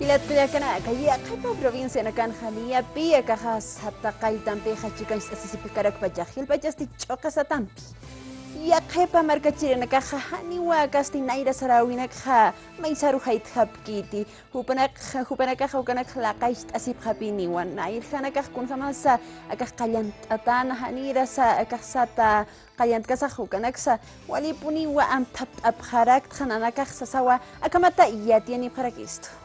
Kilatlakanaka yaqapa provincia nakanjania pia kajas hataqaytampi hachikan asisipikarak pachajil pachasti ch'oqasatampi. Yaqepa markachirinakaja haniwa kasti naira sarawinakja maysaru haythapkiti hupanakaja ukanak laqayt asipjapiniwan nairjanakaj kunjamasa akaj qallantatana hanirasa akajsata qallantkasaj ukanaksa walipuniwa amthapt'apjarak tjananakaj sasawa akamata yatianipjarakisto.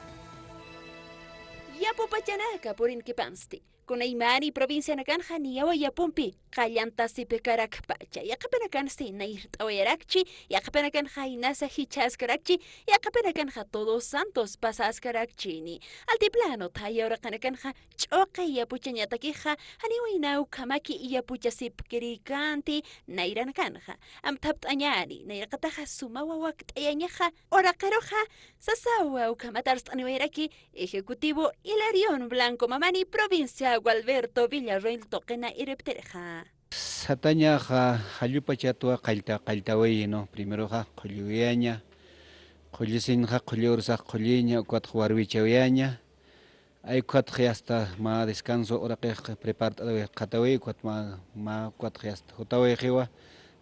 Yapo pachanaka purinkipansti. Kunaymani provincia nakanja niyawa yapumpi qallantasipikaraq pacha. Yaqapanakansti nairt'awayarakchi, yaqapanakanqa inasa hichaskarakchi, yaqapanakanqa Todos Santos pasaskarakchini. Altiplano tayawraqanakanqa ch'uqi yapuchañatakija haniwaynau kamaki yapuchasipkirikanti nairanakanqa. Amthapt'añani nayraqataqa sumawa wakt'ayañaqa oraqaroqa sasawa ukamatarst'aniwayraki Ejecutivo Hilarión Blanco Mamani provincia Gualberto Villarroel toqena ireptereja. Sataña hallupa chatua qaltaway no primero qulluyaña qullusinqa qullursa qulliña ukwat warwichawiaña ay kwat hasta ma descanso hora que prepartaway qataway kwat ma kwat hasta hutaway qiwa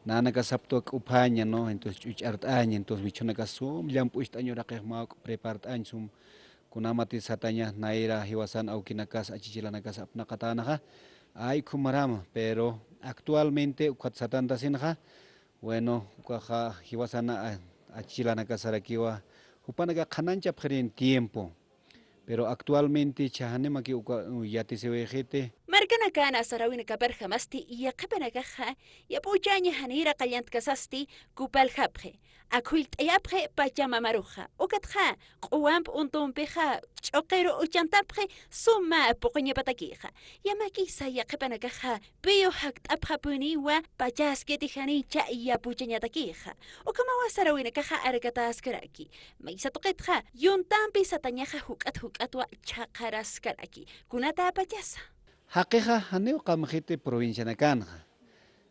nanaka sapto upaña no entonces chuchartaña entonces bichonaka sum llampush taño raqej ma prepartañ sum kunamati sataña naira hiwasan aukinakas achichilanakas apnaqatanaqa ay kumarama pero actualmente ukatsatanta sinja bueno ukaja hiwasana achichilanakas sarakiwa upanaga qanancha pqrin tiempo pero actualmente chahanema ki yatisewejete Markanakana sarawinaka perjamasti yaqapanakaja yapuchaña hanira qallantkasasti kupal japje. Akhult'ayapje pachamamaruja. Ukatja q'uwamp untumpeja ch'oqero uchantapje suma puquñapatakija. Yamakisa yaqapanakaja piyo hakt'apjapuniwa pachasketijanicha yapuchañatakija. Ukamawa sarawinakaja arkataskaraki. Maysatuqetja yuntampi satañaja huk'atwa chaqaraskaraki. Kunata pachasa. Haqiqa haneu qamjete provincia nakanja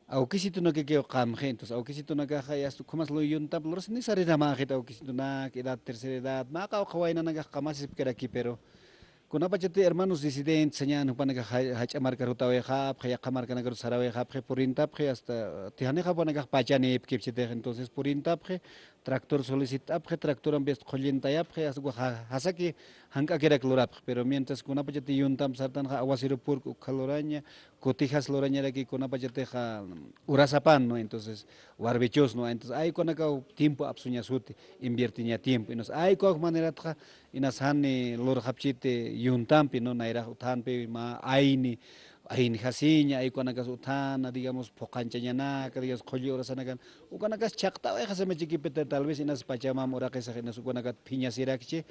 aukisito no que qamje entonces aukisito nakaja yastu kumas lo yunta los ni sarira majeta aukisito na edad tercera edad maqa qawaina naga qamas aquí pero kunapachate hermanos disidentes señan upanaga hachamarka rutawe khap khaya qamarka nagar sarawe khap purintap hasta tihane khapanaga pachane kipchite entonces purintap tractor solicitap tractor ambes khollintayap hasaki hanka kera klorap pero mientras kunapachate yuntam sartan awasiro pur kaloraña cotijas loraña aquí kunapachate urasapan no entonces warbechos no entonces hay konaka tiempo absuñasuti invertiña tiempo y nos hay kok manera inas hani lor hapchite yuntampi no naira utanpi ma aini hasiña ay konakas utana digamos pocanchañanaka digamos qollorasanakan ukanakas chaqtawe haseme chiquipete tal vez inas pachamama uraqesa inas ukanakat phiñasirakchi